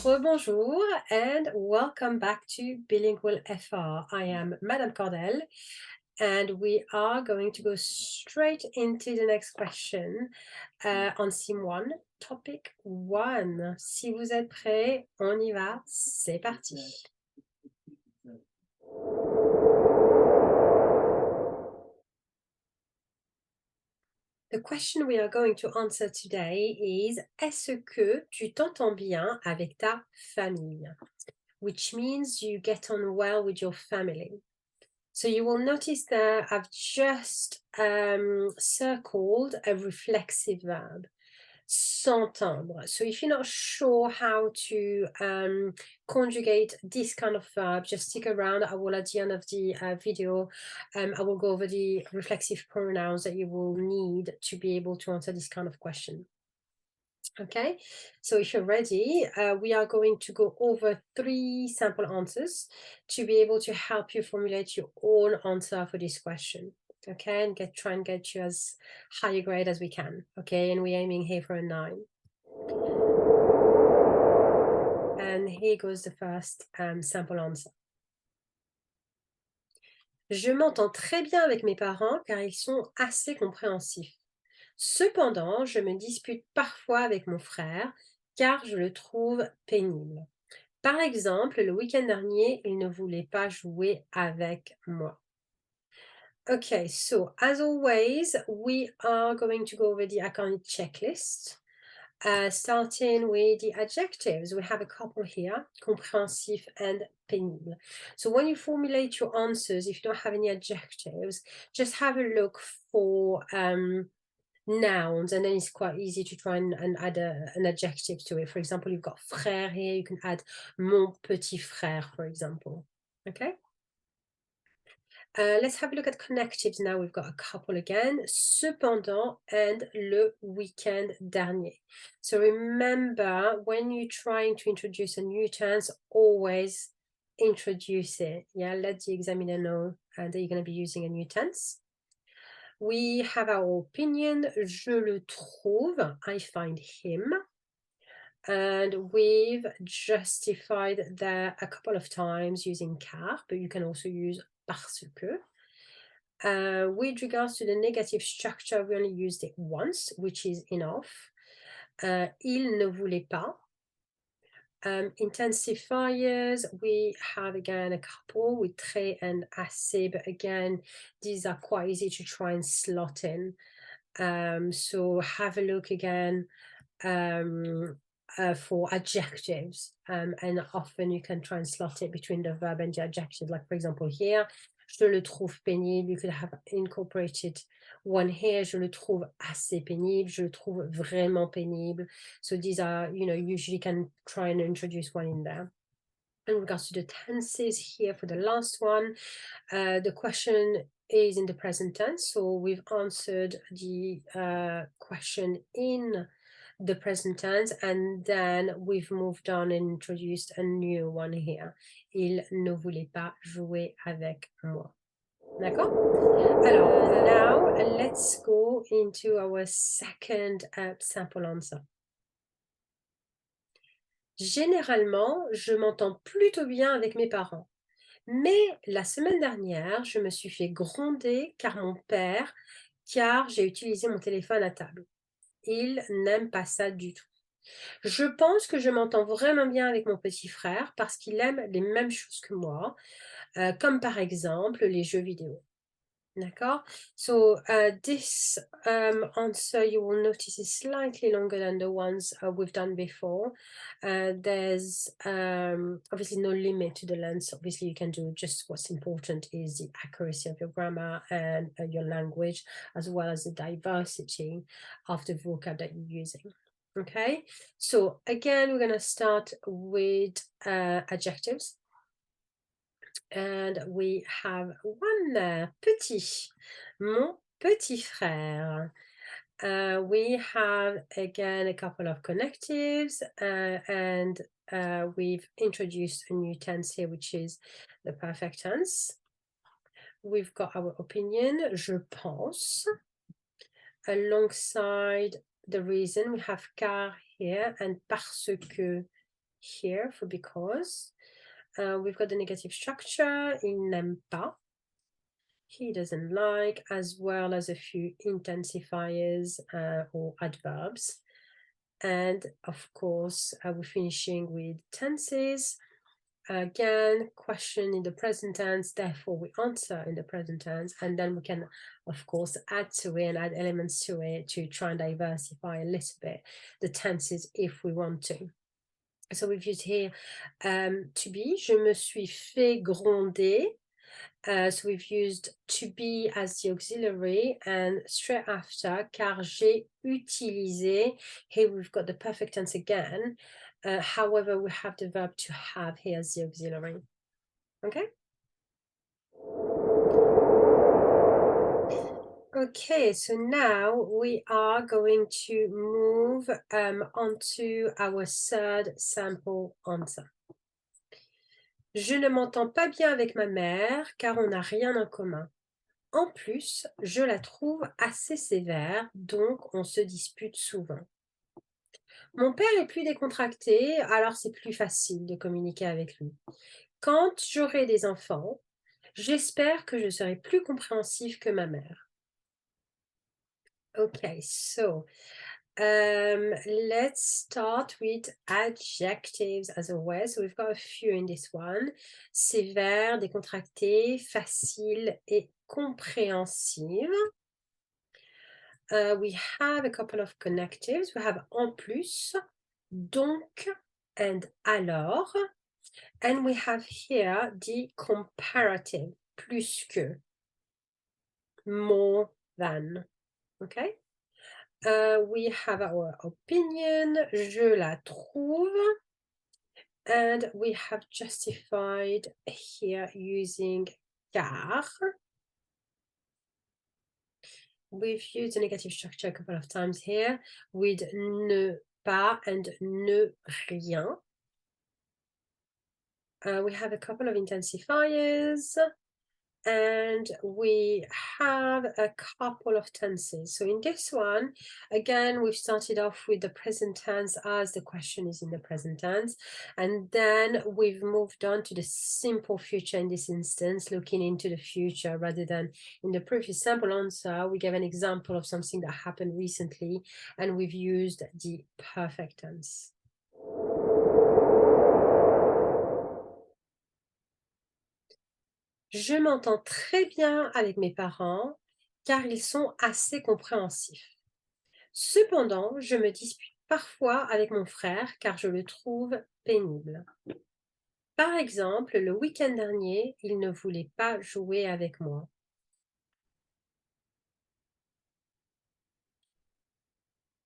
Rebonjour and welcome back to Bilingual FR. I am Madame Cordell and we are going to go straight into the next question on Sim 1, topic 1. Si vous êtes prêts, on y va, c'est parti. The question we are going to answer today is Est-ce que tu t'entends bien avec ta famille? Which means you get on well with your family. So you will notice that I've just circled a reflexive verb, s'entendre. So if you're not sure how to conjugate this kind of verb, just stick around. I will, at the end of the video, I will go over the reflexive pronouns that you will need to be able to answer this kind of question. Okay, so if you're ready, we are going to go over 3 sample answers to be able to help you formulate your own answer for this question. Okay, and try and get you as high a grade as we can. Okay, and we're aiming here for a 9. And here goes the first sample answer. Je m'entends très bien avec mes parents car ils sont assez compréhensifs. Cependant, je me dispute parfois avec mon frère car je le trouve pénible. Par exemple, le week-end dernier, il ne voulait pas jouer avec moi. Okay, so as always, we are going to go over the academic checklist, starting with the adjectives. We have a couple here, compréhensif and pénible. So when you formulate your answers, if you don't have any adjectives, just have a look for nouns, and then it's quite easy to try and add an adjective to it. For example, you've got frère here, you can add mon petit frère, for example. Okay. Let's have a look at connectives now. We've got a couple again, cependant and le week-end dernier. So remember, when you're trying to introduce a new tense, always introduce it. Yeah, let the examiner know that you're going to be using a new tense. We have our opinion, je le trouve, I find him. And we've justified that a couple of times using car, but you can also use parce que. With regards to the negative structure, we only used it once, which is enough. Il ne voulait pas. Intensifiers, we have again a couple with très and assez, but again, these are quite easy to try and slot in. So have a look again for adjectives, and often you can try and slot it between the verb and the adjective. Like for example here, je le trouve pénible, you could have incorporated one here, je le trouve assez pénible, je le trouve vraiment pénible. So these are, you know, usually can try and introduce one in there. In regards to the tenses here for the last one, the question is in the present tense, so we've answered the question in the present tense, and then we've moved on and introduced a new one here. Il ne voulait pas jouer avec moi. D'accord? Alors, now let's go into our second sample answer. Généralement, je m'entends plutôt bien avec mes parents. Mais la semaine dernière, je me suis fait gronder car j'ai utilisé mon téléphone à table. Il n'aime pas ça du tout. Je pense que je m'entends vraiment bien avec mon petit frère parce qu'il aime les mêmes choses que moi, comme par exemple les jeux vidéo. D'accord? So this answer you will notice is slightly longer than the ones we've done before. There's obviously no limit to the length. Obviously you can do just what's important is the accuracy of your grammar and your language, as well as the diversity of the vocab that you're using. Okay, so again we're going to start with adjectives. And we have one there, petit, mon petit frère. We have again a couple of connectives, and we've introduced a new tense here, which is the perfect tense. We've got our opinion, je pense. Alongside the reason, we have car here and parce que here for because. We've got the negative structure, il n'aime pas, he doesn't like, as well as a few intensifiers or adverbs. And of course, we're finishing with tenses. Again, question in the present tense, therefore we answer in the present tense, and then we can, of course, add to it and add elements to it to try and diversify a little bit the tenses if we want to. So we've used here to be, je me suis fait gronder. So we've used to be as the auxiliary, and straight after, car j'ai utilisé, here we've got the perfect tense again. However, we have the verb to have here as the auxiliary. Okay? Okay, so now we are going to move onto our third sample answer. Je ne m'entends pas bien avec ma mère car on n'a rien en commun. En plus, je la trouve assez sévère, donc on se dispute souvent. Mon père est plus décontracté, alors c'est plus facile de communiquer avec lui. Quand j'aurai des enfants, j'espère que je serai plus compréhensif que ma mère. Okay, so let's start with adjectives as always. So we've got a few in this one. Sévère, décontracté, facile et compréhensive. We have a couple of connectives. We have en plus, donc, and alors. And we have here the comparative, plus que, more than. Okay? We have our opinion, je la trouve. And we have justified here using car. We've used the negative structure a couple of times here with ne pas and ne rien. We have a couple of intensifiers and we have a couple of tenses. So in this one, again, we've started off with the present tense as the question is in the present tense. And then we've moved on to the simple future in this instance, looking into the future rather than in the previous sample answer. We gave an example of something that happened recently and we've used the perfect tense. Je m'entends très bien avec mes parents car ils sont assez compréhensifs. Cependant, je me dispute parfois avec mon frère car je le trouve pénible. Par exemple, le week-end dernier, il ne voulait pas jouer avec moi.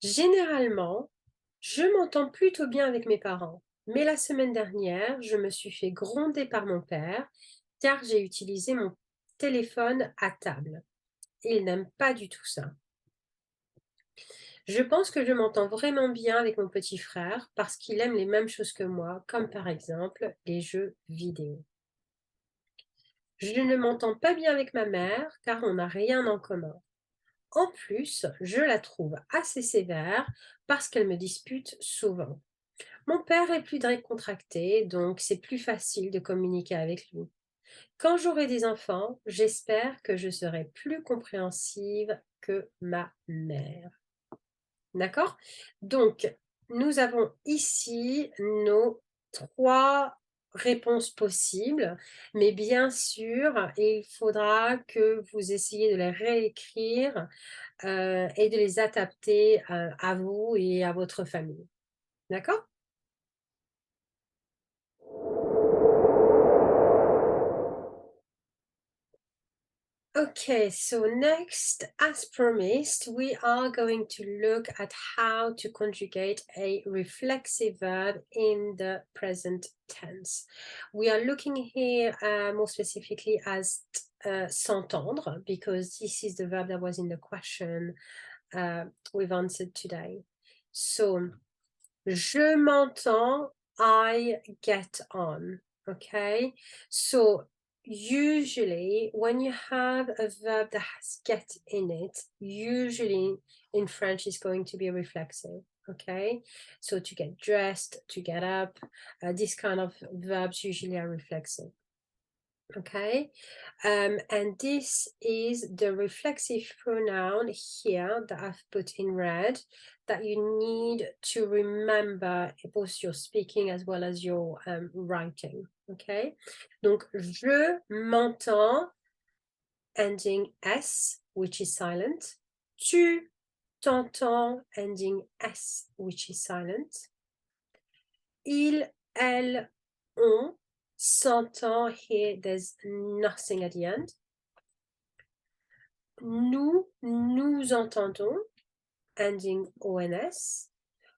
Généralement, je m'entends plutôt bien avec mes parents, mais la semaine dernière, je me suis fait gronder par mon père car j'ai utilisé mon téléphone à table. Il n'aime pas du tout ça. Je pense que je m'entends vraiment bien avec mon petit frère parce qu'il aime les mêmes choses que moi, comme par exemple les jeux vidéo. Je ne m'entends pas bien avec ma mère car on n'a rien en commun. En plus, je la trouve assez sévère parce qu'elle me dispute souvent. Mon père est plus décontracté, donc c'est plus facile de communiquer avec lui. Quand j'aurai des enfants, j'espère que je serai plus compréhensive que ma mère. D'accord? Donc, nous avons ici nos 3 réponses possibles, mais bien sûr, il faudra que vous essayiez de les réécrire et de les adapter à vous et à votre famille. D'accord? Okay, so next, as promised, we are going to look at how to conjugate a reflexive verb in the present tense. We are looking here more specifically as s'entendre, because this is the verb that was in the question we've answered today. So, je m'entends, I get on, okay? So, usually when you have a verb that has get in it, usually in French is going to be reflexive, okay? So to get dressed, to get up, these kind of verbs usually are reflexive. Okay, and this is the reflexive pronoun here that I've put in red that you need to remember both your speaking as well as your writing. Okay, donc je m'entends, ending S, which is silent. Tu t'entends, ending S, which is silent. Il, elle, on s'entend, here there's nothing at the end. Nous, nous entendons, ending ONS.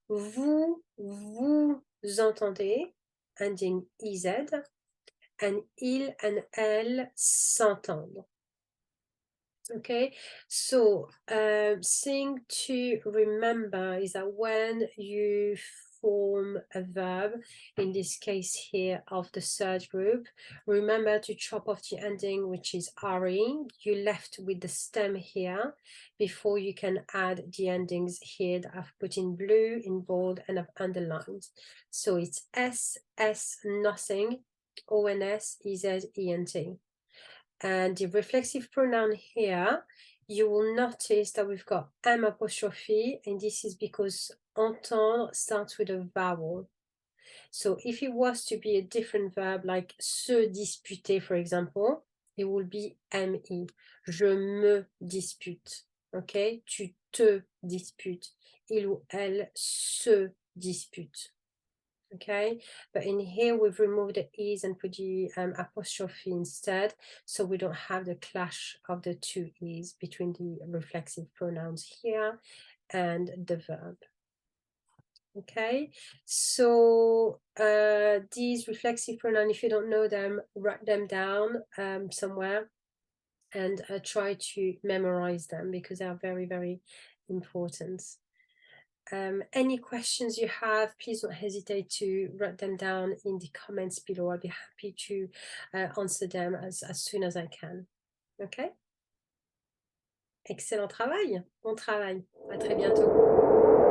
Vous, vous entendez, ending EZ. And il and elle s'entendent. Okay, so thing to remember is that when you form a verb, in this case here of the third group, remember to chop off the ending, which is RE. You left with the stem here before you can add the endings here that I've put in blue, in bold, and I've underlined. So it's S, S, nothing, ONS, EZ, ENT. And the reflexive pronoun here, you will notice that we've got M apostrophe, and this is because entendre starts with a vowel. So if it was to be a different verb like se disputer, for example, it will be ME. Je me dispute. Okay? Tu te disputes. Il ou elle se dispute. Okay, but in here we've removed the e's and put the apostrophe instead, so we don't have the clash of the two e's between the reflexive pronouns here and the verb. Okay, so these reflexive pronouns, if you don't know them, write them down somewhere and try to memorize them because they are very, very important. Any questions you have, please don't hesitate to write them down in the comments below. I'll be happy to answer them as soon as I can. Okay? Excellent travail. Bon travail. À très bientôt.